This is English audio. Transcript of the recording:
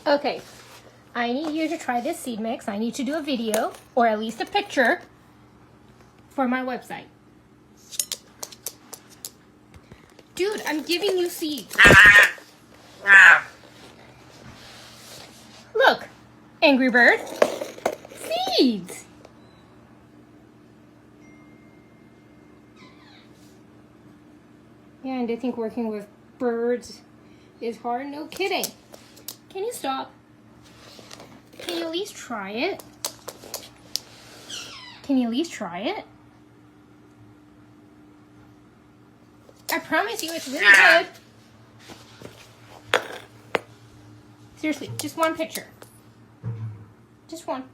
Okay, I need you to try this seed mix. I need to do a video, or at least a picture, for my website. Dude, I'm giving you seeds. Look, Angry Bird. Seeds. Yeah, and I think working with birds is hard. No kidding. Can you stop? Can you at least try it? Can you at least try it? I promise you it's really good. Seriously, just one picture. Just one.